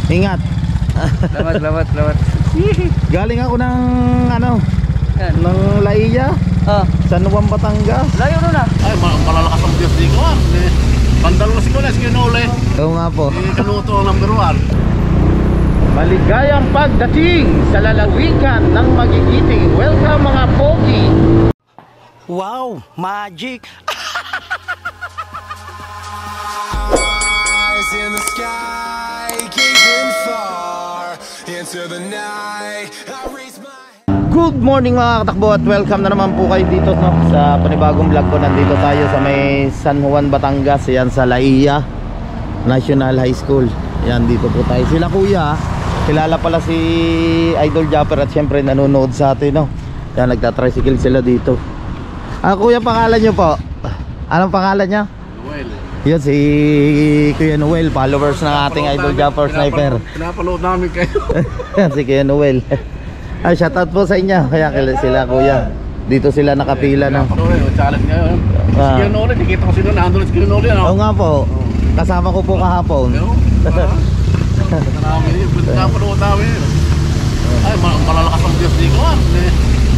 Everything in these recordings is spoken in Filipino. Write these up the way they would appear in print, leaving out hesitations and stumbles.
Ingat. Lawat. Galing ako ng ano, ng Laia, San Juan, Batangas. Layo nun ah. Ay, malalakas ang Diyos di ko ah. Pandalo si Kulas, kinuli. Oo nga po. Kanuto ang number 1. Maligayang pagdating sa lalawigan ng Magigiting. Welcome mga pogi. Wow, magic. Eyes in the sky, gazing far into the night. I raise my Good morning mga katakbo at welcome na naman po kayo dito no, sa panibagong vlog ko. Nandito tayo sa may San Juan, Batangas. Yan sa Laia National High School. Yan, dito po tayo. Sila kuya, kilala pala si Idol Japper at syempre nanonood sa atin no. Yan, nagtatricycle sila dito. Kuya, pangalan nyo po? Anong pangalan niya? Noel. Yun, si Kuya Noel, followers ng ating Idol Japper Sniper. Pinapalood namin kayo. Yan, si Kuya Noel. Ay, shoutout po sa inyo. Kaya sila kuya, dito sila nakapila no. Challenge ngayon. Si Kuya Noel, nakikita ko sila nandun si Kuya Noel. Oo nga po, kasama ko po kahapon. Pinapalood namin. Ay, malalakas ang Diyos di ko ah.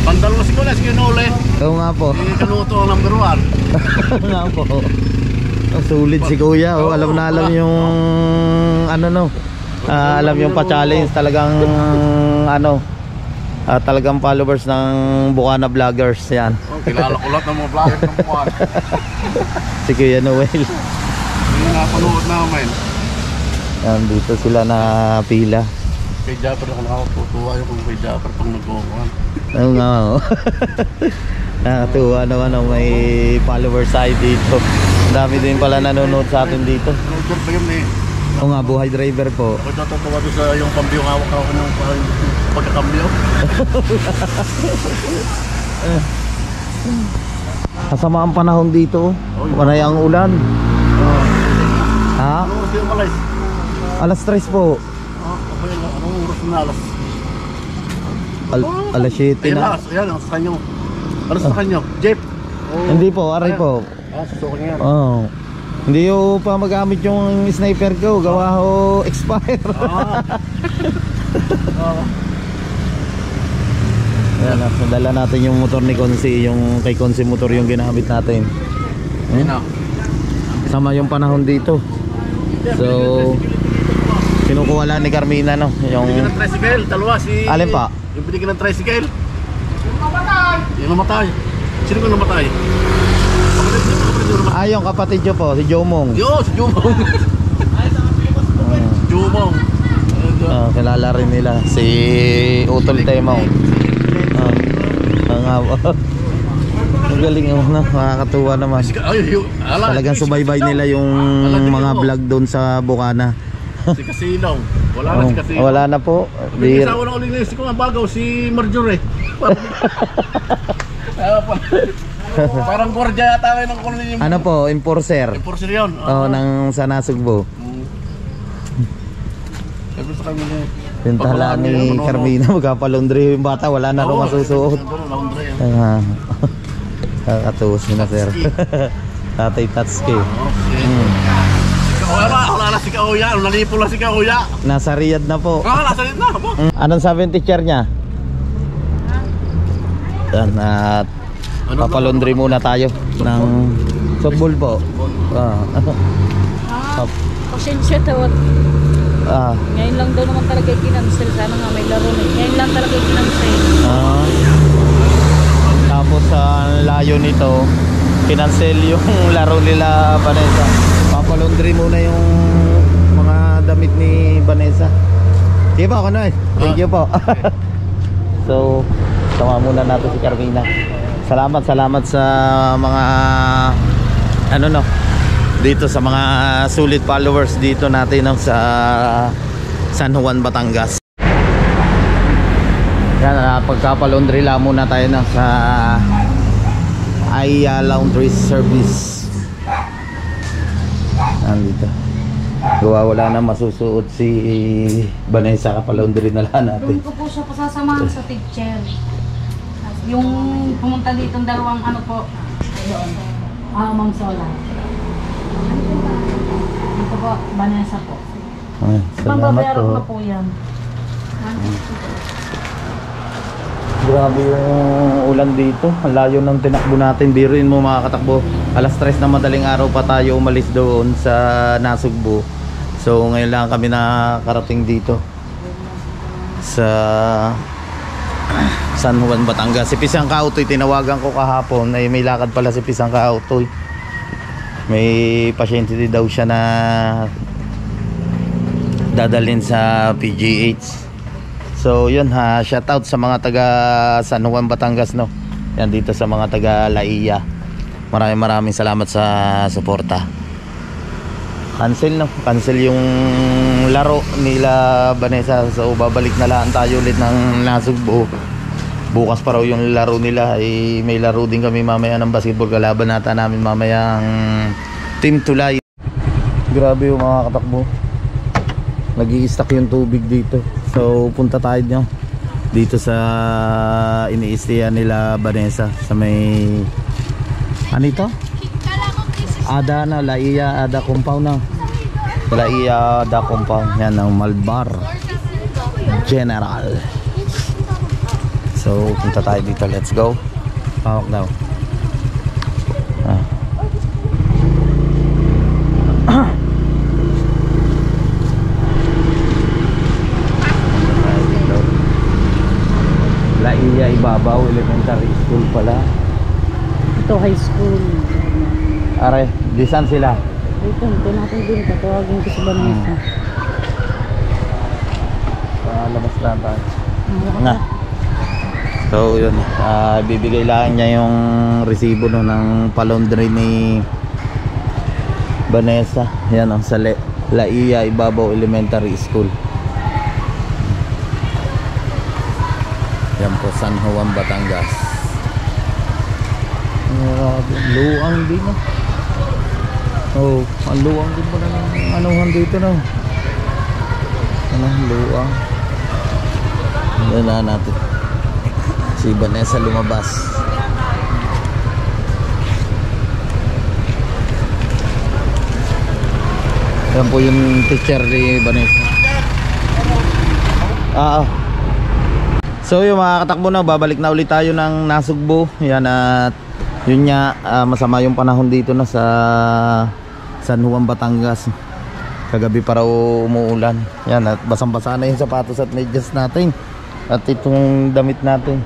Pandalo si Kulas, Kuya Noel. Oo nga po. Kanuto ang number 1. Oo nga po. Ang sulit si kuya. Alam na alam yung ano no. Alam yung pa-challenge talagang ano. Talagang followers ng Bukana Vloggers yan. Kilala ko lahat ng mga vlogger ng Bukana. Si Kuya Noel. Yung napanood namin. Yan, dito sila na pila. Kay Japper ako nakatutuwa yung kay Japper pag nag-uwan. Oo nga o. Nakatuwa naman ang may followers tayo dito. Ang dami din pala nanonood sa atin dito. Driver pa yun eh. Oo nga, buhay driver po. Ako natutuwa doon sa yung kambyo, hawak ako ng pagkakambyo. Kasama ang panahon dito. Panay ang ulan. Ha? Ano oras yung malay? Alas 3 po. Anong oras na alas? Alas 7 Ayan na. ayan, sa kanyo. Ano sa kanyo? Jeep? Hindi po, aray po. Susukin yan. Oo. Hindi ko pa magamit yung sniper ko. Gawa ko expire. Ayan, nadala natin yung motor ni Consi. Yung kay Consi motor yung ginamit natin. Sama yung panahon dito. So kinukuha lang ni Carmina no. Yung Binigyan ng tricycle, dalawa si... Alin pa? Yung binigyan ng tricycle. Yung namatay. Sino ko namatay? yung kapatid nyo po, si Jomong. Yo, si Jumong. Jumong. Kilala rin nila si Utol Temong. Ang galing oh, nakakatuwa naman. Talagang subaybay nila yung mga vlog doon sa Bukana. Si Kasilong. Wala na si Kasilong. Wala na po. May isawa na ulit si kung ang bagaw, si Marjorie. Parang gwardiya yata kayo ng kunin yung... Ano po, enforcer. Enforcer yun. Ng Sanasugbo. Sabi sa kami niya. Pintala ni Carmina, magkapalundri yung bata, wala na rin masusuot. Kakatuos nyo na sir. Tatay Tatsuki. Wala na si Kauya, nalipo lang si Kauya. Nasa Riyadh na po. Nasa Riyadh na po. Anong sabi ng teacher niya? Yan, at papalundri muna tayo ng softball po. Pasensya tawad. Ngayon lang daw naman talaga i-cancel. Sana nga may laro na. Ngayon lang talaga i-cancel. Tapos sa layo nito, kinancel yung laro nila Vanessa. Papalundri muna yung mga damit ni Vanessa. Sige po, ako na eh. Thank you po. So, sama muna natin si Carmina. Salamat sa mga ano no dito sa mga sulit followers dito natin no, sa San Juan, Batangas. Yan, pagkapalundri lang muna tayo na sa Aya Laundry Service. Nandito. Wala na masusuot si Vanessa, kapalundri na lang natin. Doon ko po siya pasasamahan sa teacher. Yung pumunta dito ng dalawang ano po. Ayun. Ma'am Sola. Dito po, Vanessa po. Ay, salamat Mambabayaran ko po. na po yan. Grabe yung ulan dito. Ang layo ng tinakbo natin. Biruin mo mga katakbo. Alas 3 na madaling araw pa tayo umalis doon sa Nasugbu. So ngayon lang kami nakarating dito sa San Juan, Batangas. Si Pisang Kautoy, tinawagan ko kahapon. Ay, may lakad pala si Pisang Kautoy. May pasyente din daw siya na dadalhin sa PGH. So yun ha, shout out sa mga taga San Juan, Batangas, no. Yan dito sa mga taga Laia. Maraming salamat sa suporta. Cancel, no. Cancel yung laro nila Vanessa. So babalik na lang tayo ulit ng Nasugbu. Bukas pa raw yung laro nila. Eh, may laro din kami mamaya ng basketball. Kalaban nata namin mamaya ang Team Tulay. Grabe yung mga katakbo. Nag-i-stack yung tubig dito. So punta tayo dito sa iniistihan nila Vanessa sa may ano ito? Ada na Laia Ada compound na. Laia Ada compound. Yan ang Malbar General. So punta tayo dito. Let's go. Hawak daw. Laia Ibabaw Elementary School pala. Ito high school. Are, disan sila? Dito natin din. Tatawagin ko sa Vanessa. Labas lang tayo. Nga. So yun, bibigay lang niya yung resibo no, ng palondry ni Vanessa. Yan ang sa Laia Ibabaw Elementary School. Yan po, San Juan, Batangas. Luang din no. Oh, ang luang din pala ng anuhan dito no. Ano, luang. Yan na natin. Si Vanessa lumabas. Yan po yung teacher ni Vanessa. So yung mga katakbo na, babalik na ulit tayo ng Nasugbu. Yan at yun nga, masama yung panahon dito na sa San Juan, Batangas. Kagabi pa raw umuulan. Yan at basang-basa na yung sapatos at medyas natin. At itong damit natin.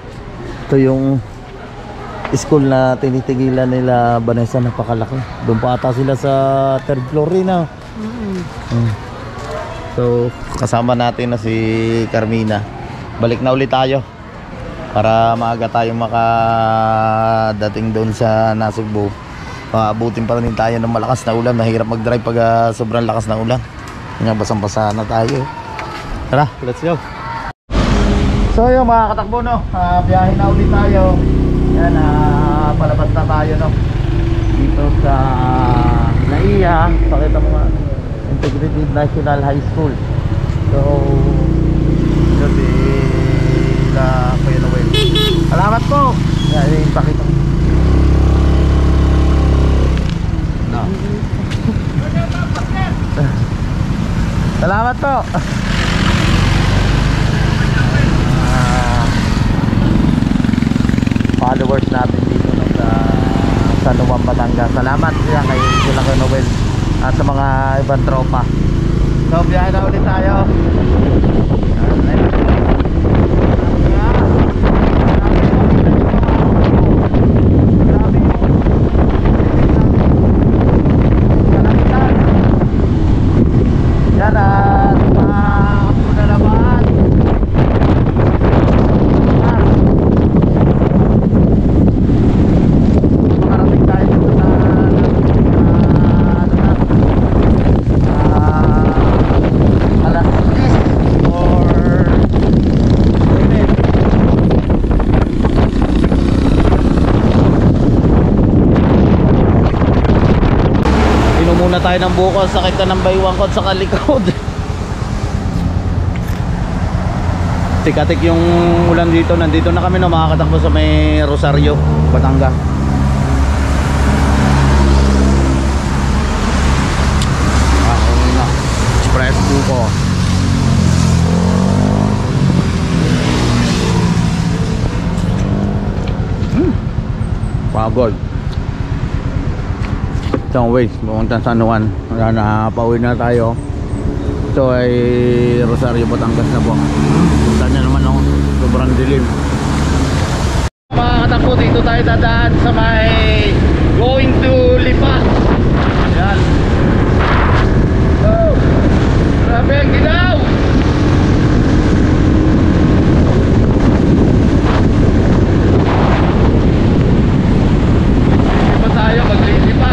Ito yung school na tinitigilan nila Vanessa, napakalaki. Doon pa ata sila sa third floor rin na. So kasama natin na si Carmina. Balik na ulit tayo para maaga tayong makadating doon sa Nasugbu. Abutin pa rin tayo ng malakas na ulan. Nahirap mag-drive pag sobrang lakas na ulan. Kanya basang-basa na tayo. Tara, let's go. So yun mga katakbo no, biyahe na ulit tayo. Yan, palabas na tayo no, dito sa Laia. Pakita mo nga, Integrated National High School. So yun sila Kuya Noel. Salamat po. Yan, ipakita mo no. Salamat po. Followers natin dito no, sa San Juan, Batangas. Salamat yan kay Kuya Noel at sa mga ibang tropa. So biyahe na ulit tayo. Yan at muna naman. Makarating tayo dito sa alas 10 or 7. Inom muna tayo ng buko, sakit ka ng baywang ko sa kalikod. Tikatik yung ulan dito. Nandito na kami na makakatakbo sa may Rosario, Batangas. Express buko. Pagod. Itong ways, pumunta sa San Juan. Pauwi na tayo. Ito ay Rosario, Batangas na po. Punta niya naman ako, sobrang dilim. Mga katakbo, dito tayo dadaan sa may going to Lipa. Yan. Woo! Grabe ang ginaw! Hindi pa tayo maglilipa.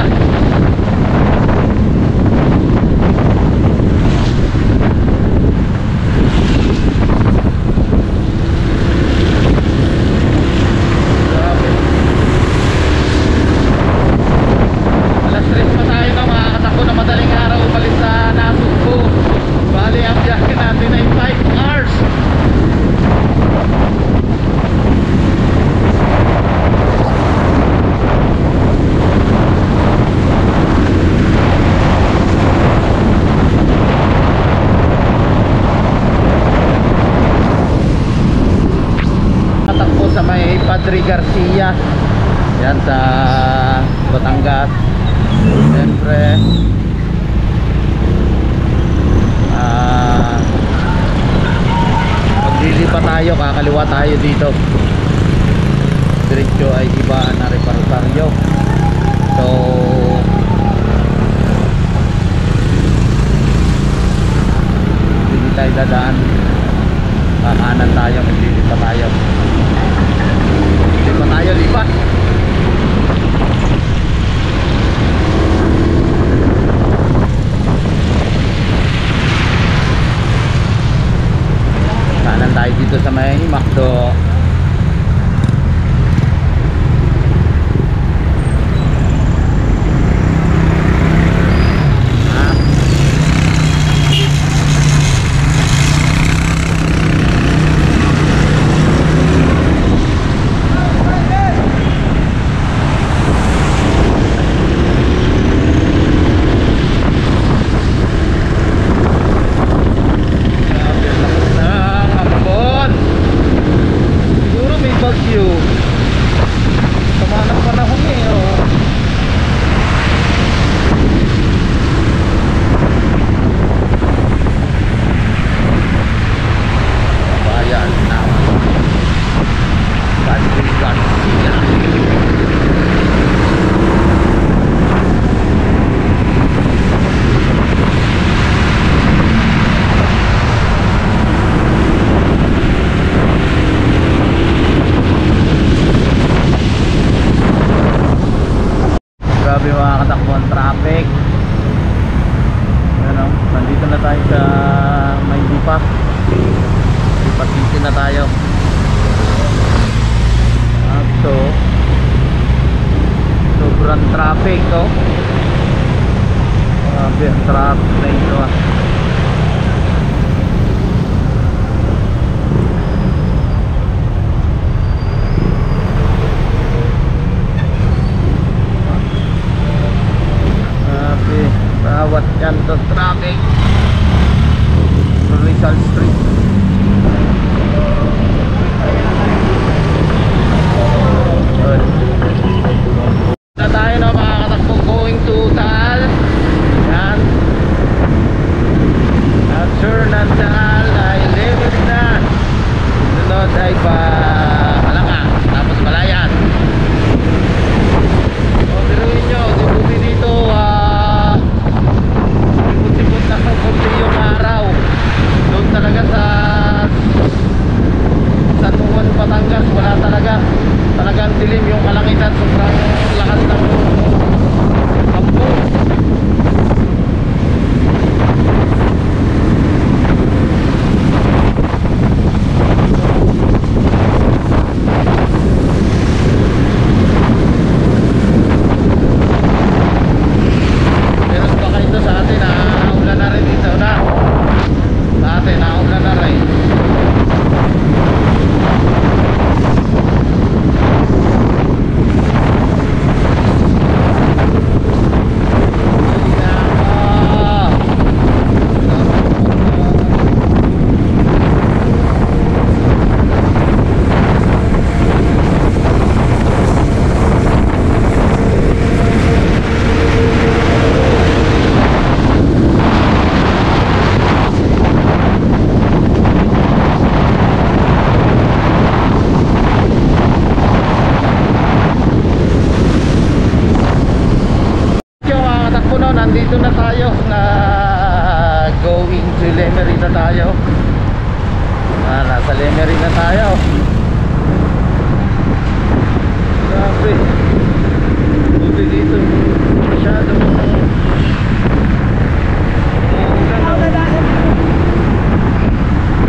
Alas 3 pa tayo na mga katakbo na madaling araw umalis sa Nasugbu. Bali ang biyahe natin ay 5 hours. Tatakbo sa may Padre Garcia. Yan sa Batangas. Siyempre maglilipa tayo, kakaliwa tayo dito. Diretso ay ibaan na rin para Rosario. So hindi tayo dadaan, kakanan tayo, maglilipa tayo. Lipa tayo, lipa. Kanan tayo dito sa may Macdo. Grabe mga katakbo ang traffic. Ano, nandito na tayo sa may Lipa. Lipa City na tayo. So sobrang traffic, oh. Grabe ang traffic na ito, ah. Bawat kanto traffic. Rizal Street. Na tayo na mga katakbo, going to Taal. Yan. After ng Taal ay limit na. Sunod ay Palanga, tapos Palayan. So biruin nyo, dibuti dito sipot-sipot na kunti yung araw. Doon talaga sa tayo. Nasa Lemery na tayo. Grabe. Buti dito. Masyado.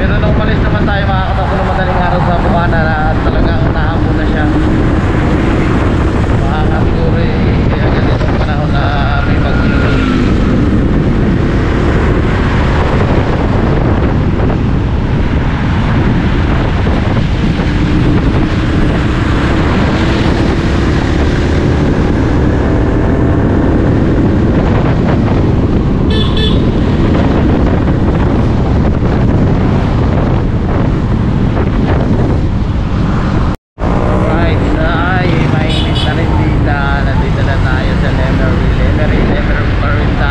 Pero nung umalis naman tayo, makakatapo ng madaling araw sa Bukana na talagang nahapon na siya. Baka siguro kaya ganitong panahon na may pag-ibig. Lemery pa rin tayo.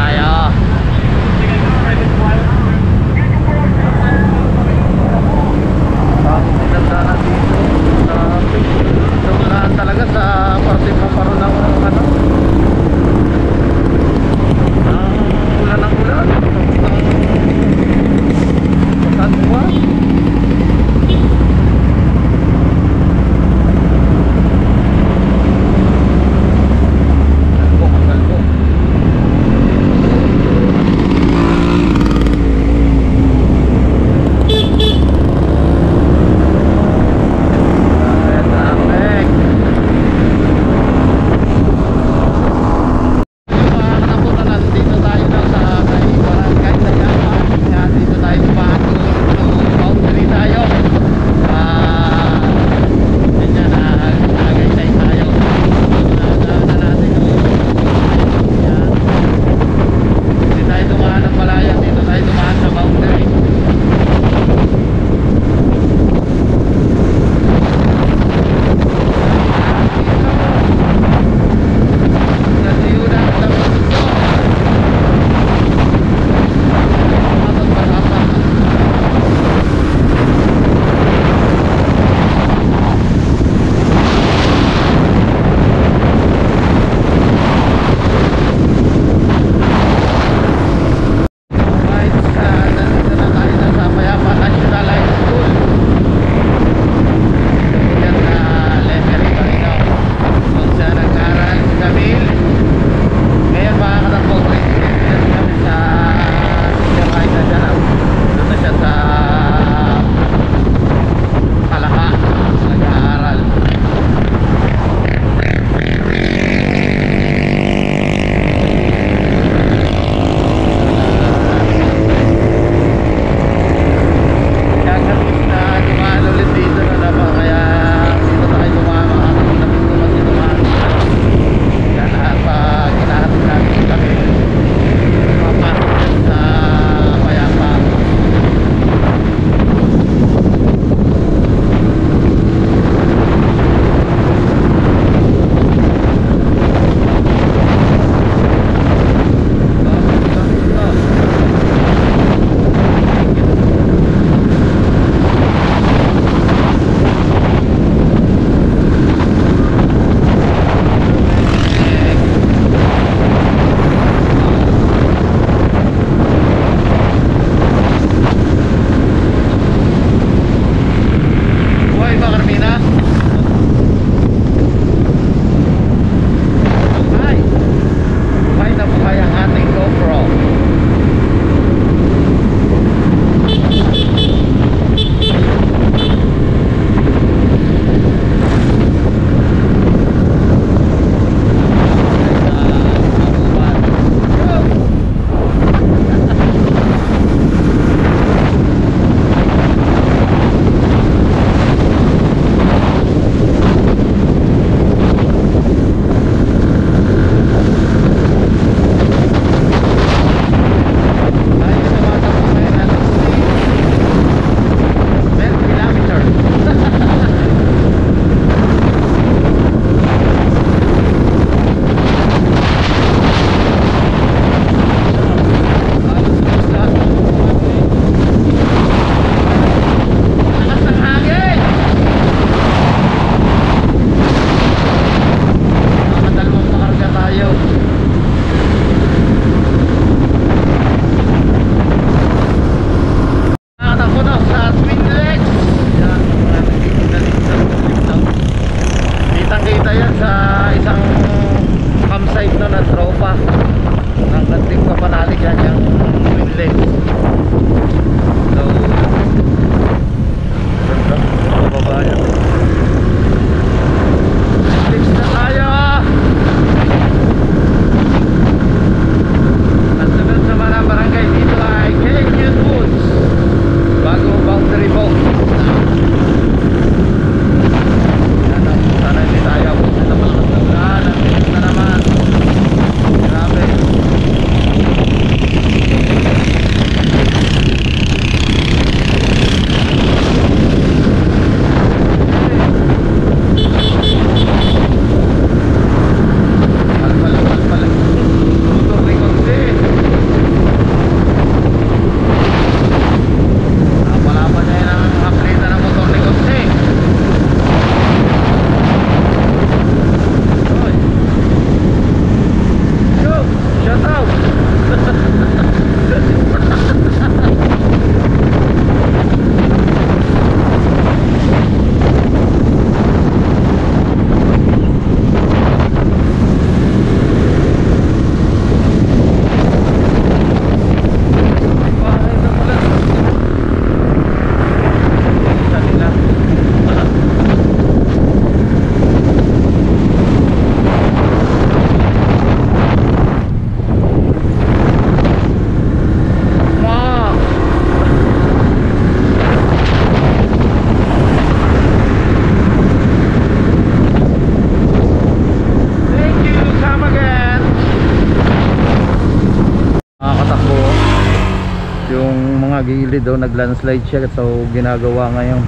gilid daw, nag-landslide siya, so ginagawa ngayon.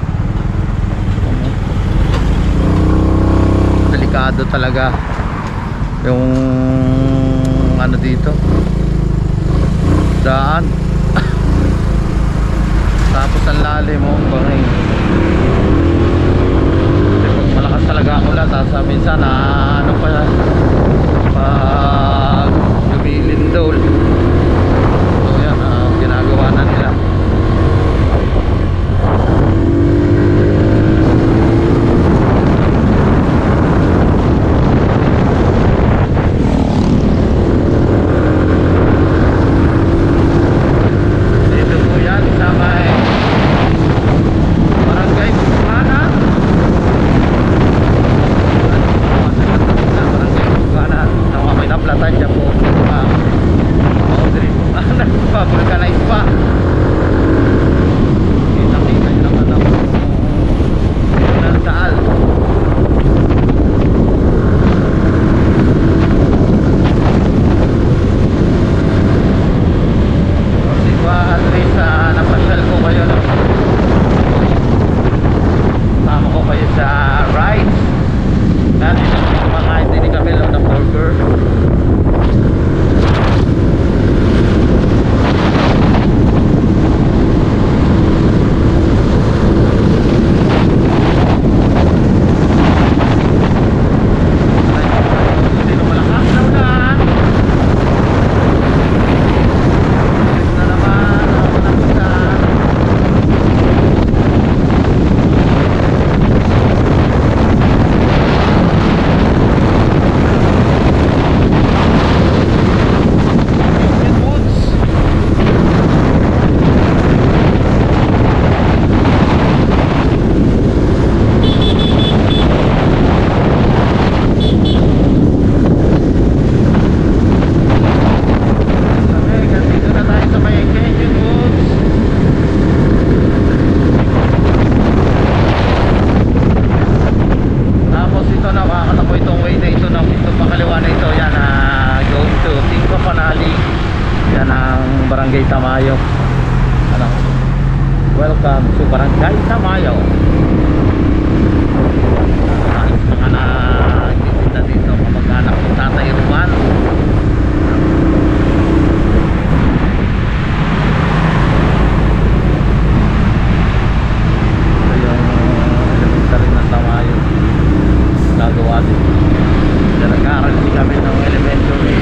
Delikado talaga yung ano dito, daan. Tapos ang lalim mo, bangin. Malakas talaga ang ulan, tapos minsan na ano pa, pag lumilindol. So yan, ginagawa na nila. Dito po yan sa may Barangay Bukana. Barangay Bukana. Nawa may naplatan dyan po. Audrey. Nagpa-vulcanize pa. Kita-kita nyo naman ang Daal. Di ba at least napasyal ko kayo, no? Tama ko kayo sa rides. Dati mga hindi kami lang ng burger. Dito malakas na ulan. Alis na naman ako ng ulan. Dito na tayo sa may Canyon Woods. Tapos ito na, makakatakbo itong way na ito, itong pakaliwa na ito. Yan, going to Tinco Panali. Yan ang Barangay Tamayo. Ano? Welcome to Barangay Tamayo. Maraming mga nagtitinda dito, kamag-anak ng Tatay Ruman. Ito yung elementary ng Tamayo. Nagawa din. Nag-aaral din kami ng elementary.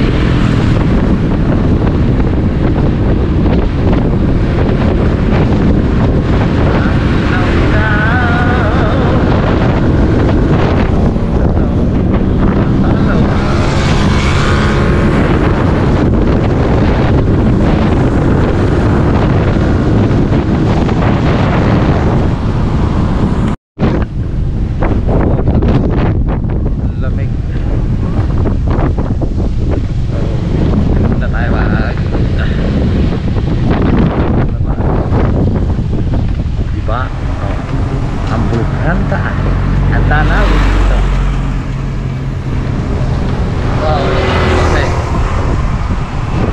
Lamig. Punta tayo ba? Diba? Ang bulkanta. Ang tanaw dito. Wow. Okay.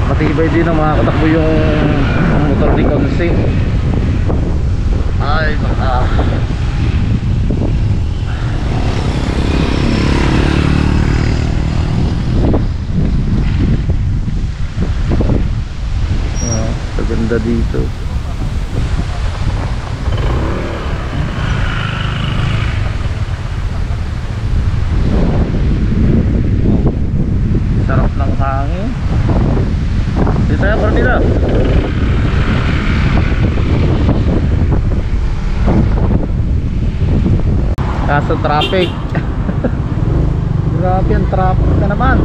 Matibay din ang mga katakbo yung motor ni Consi. Ay, baka ganda dito. Sarap ng hangin. Dito tayo, Bernila. Kaso traffic. Grabe ang traffic na naman.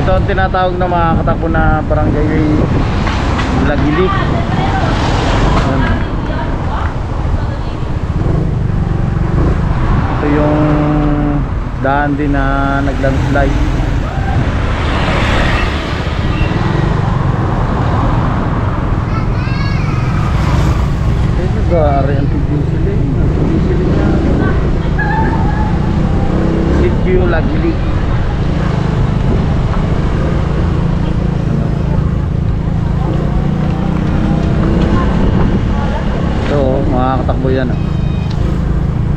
Ito ang tinatawag na mga katakbo na Barangay Lagilik. Ito yung daan din na nag-landslide. Ito gari ang tigisilin. Tigisilin niya. Sitio Lagilik. makakatakbo yan.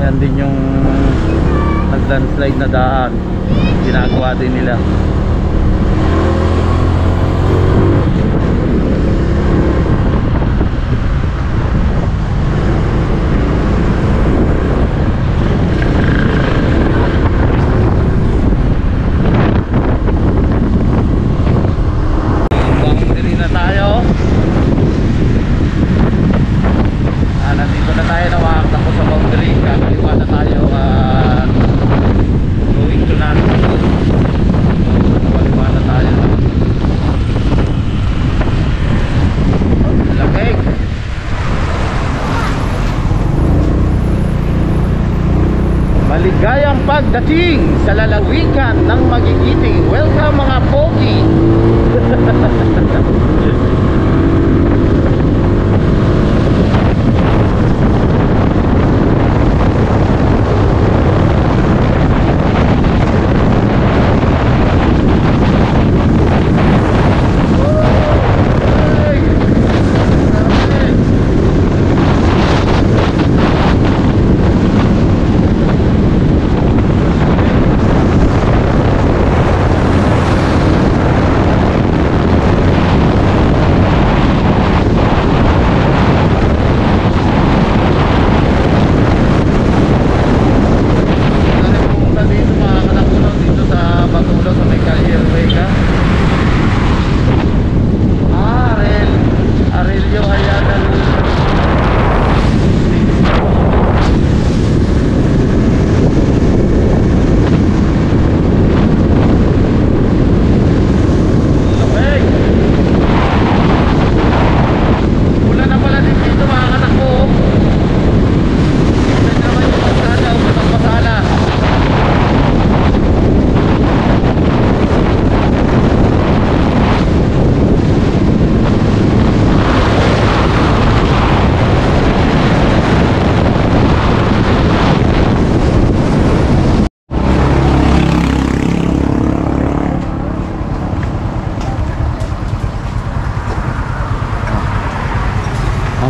Yan din yung nag-landslide na daan, ginagawa din nila. Nandito na tayo, nakakatakbo sa boundary. Kakaliwa na tayo going to Nando. Kakaliwa na tayo. Lamig. Maligayang pagdating sa lalawigan ng Magigiting. Welcome mga pogi.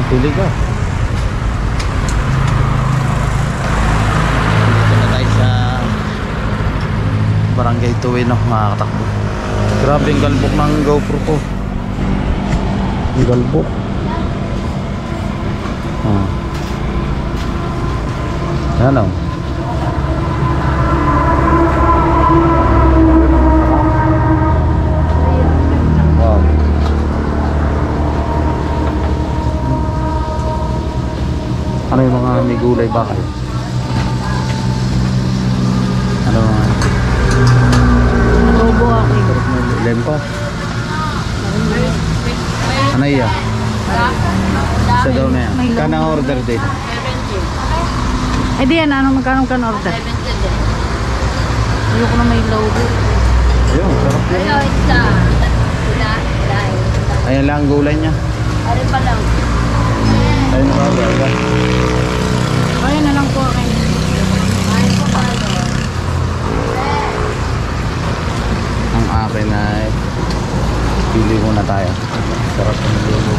Tuloy ka. Dito na tayo sa Barangay Tuwino, makakatakbo. Grabe yung galbok ng GoPro ko. Yung galbok. Yan o. Wow. Ano yung mga may gulay ba kayo? Ano mga? Adobo ako. Lempa? Ano iya? Sa daw na yan. Kanang order din. Eh di yan, ano magkano kan order? Ayoko na may logo. Ayun, sarap yan. Ayan lang ang gulay niya. Alin pa lang? Ayun ba? Kaya na lang po akin. Ang akin ay pili muna tayo. Sarap ng lulo.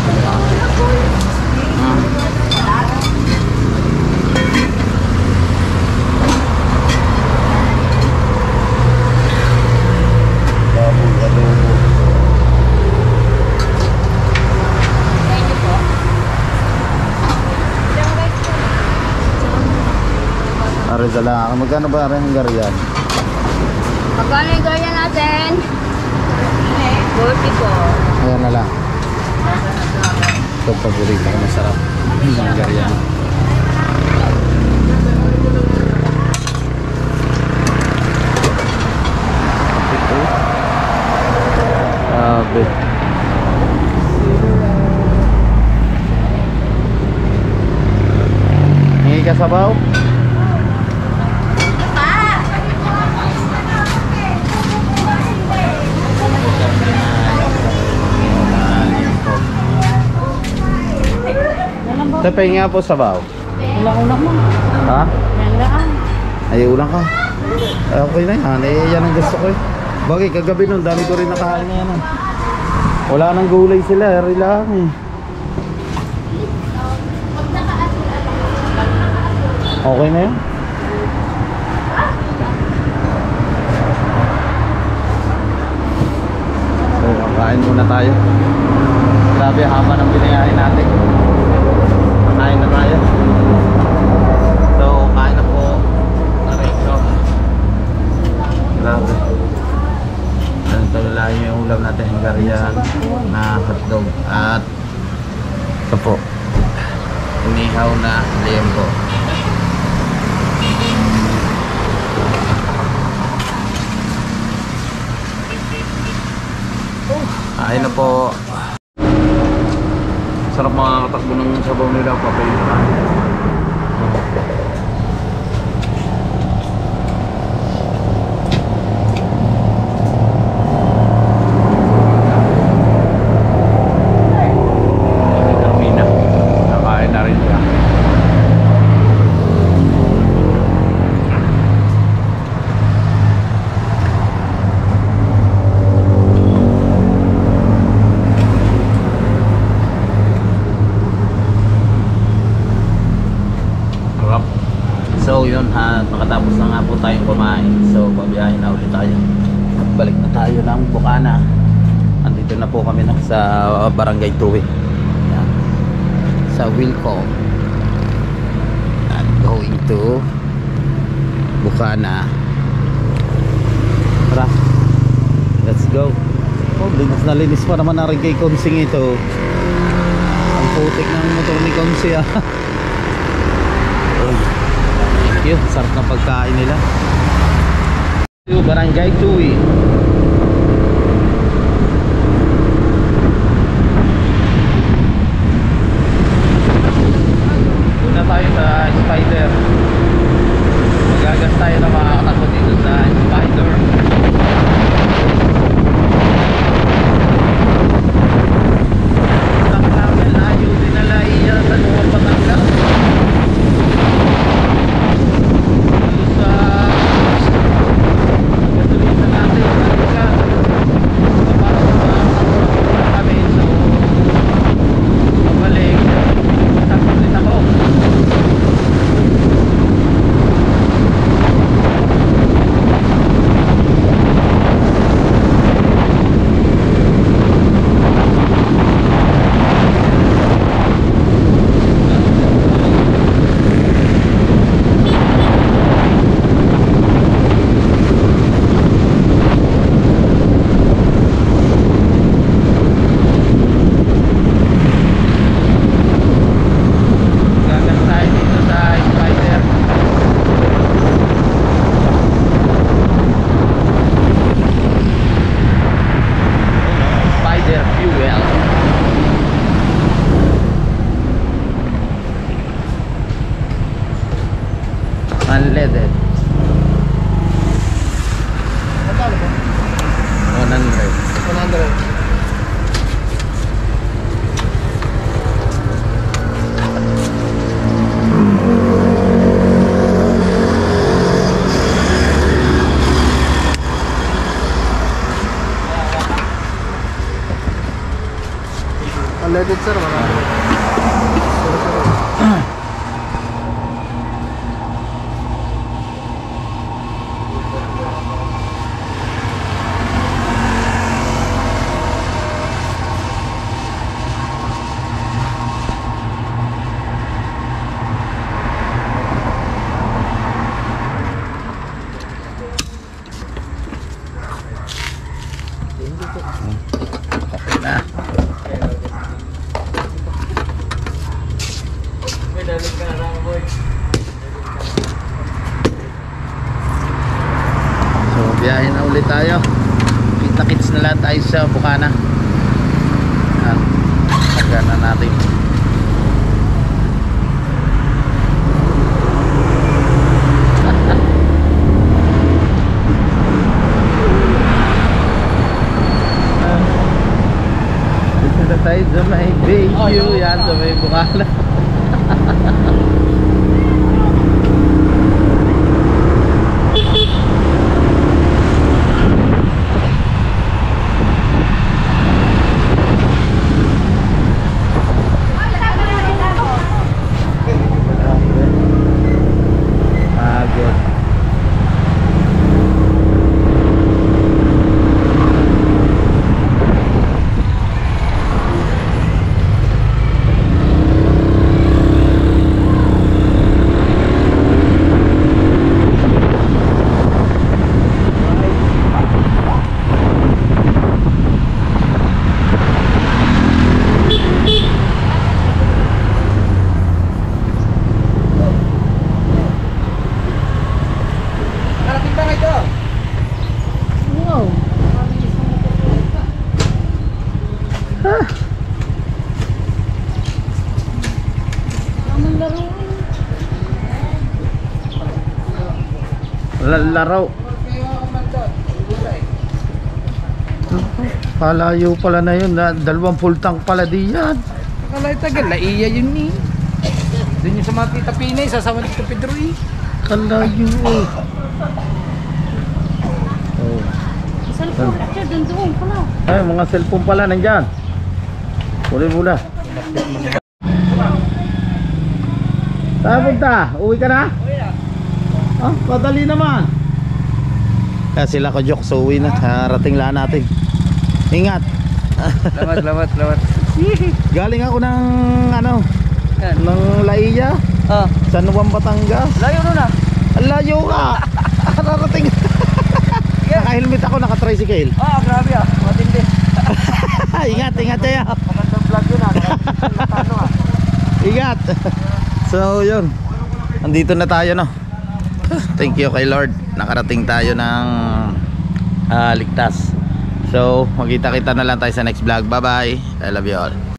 Baboy adobo. Arizal lang. Magkano ba rin ang gariyan? Magkano yung ganyan natin? 44. Ayan na lang. Ito paborito ko, masarap. Ang gariyan. Grabe. Hingi ka sabaw? Tapay nga po sabaw. Ulang-ulang mo. Ha? Yan lang. Ay, ulang ka. Ay, okay na yan. Eh, yan ang gusto ko eh. Bagay, kagabi nun, dami ko rin nakain na yan. Wala nang gulay sila. Lang eh. Okay na yun? So, kakain muna tayo. Grabe, haba ng binayahin natin. Kakain na tayo. So, kain na po. Diretso. Grabe. Ganito lang yung ulam natin. Hungarian na hotdog. At ito po. Inihaw na liempo. Kain na po. Sarap makakatakbo ng sabaw nila, papayin na. Termina. Nakain na rin siya. So yun ha, makatapos na nga po tayong kumain. So babiyahin na ulit tayo. Balik na tayo ng Bukana. Andito na po kami sa Barangay Tuwi. Yan. Sa Wilco. And going to Bukana. Tara. Let's go. Oh, linis na linis pa naman na rin kay Konsing ito. Ang putik ng motor ni Konsi ah. Thank you, sarap na pagkain nila. Barangay Tuwi. Una tayo sa Spider. Magagas tayo na makakatakbo dito sa Spider. Ang namin ayaw dinala iya sa Nuwang Batangas. Unleaded. Magkano ba? 100. 100. Unleaded sir, wala. So biyahe na ulit tayo. Kita-kits na lang tayo sa Bukana. Pagana natin. Dito na tayo sa may Bayview. Yan sa may Bukana. Daming laro. Laro. Palayo pala na yun. 2 full tank pala diyan. Kalay tagal, laiya yun ni. Doon yung sa mga tita Pinay, sasama dito Pedro eh. Kalayo eh. Oh. Cellphone, siya doon pala. Ay, mga cellphone pala nandyan. Kunin muna. Saan punta? Uwi ka na? Uwi na. Ah, padali naman. Kaya sila ko joke, so uwi na. Rating lang natin. Ingat. Lawat. Galing ako ng ano, Yan. ng Laiya, San Juan, Batangas. Layo nun ah. Ang layo ka. Narating. Naka-helmet ako, naka-tricycle. Grabe ah. Matindi. Ingat tayo. Magandang vlog yun ah. Nakakita ah. Ingat. So yun, andito na tayo no. Thank you kay Lord, nakarating tayo ng ligtas. So magkita-kita na lang tayo sa next vlog. Bye bye, I love you all.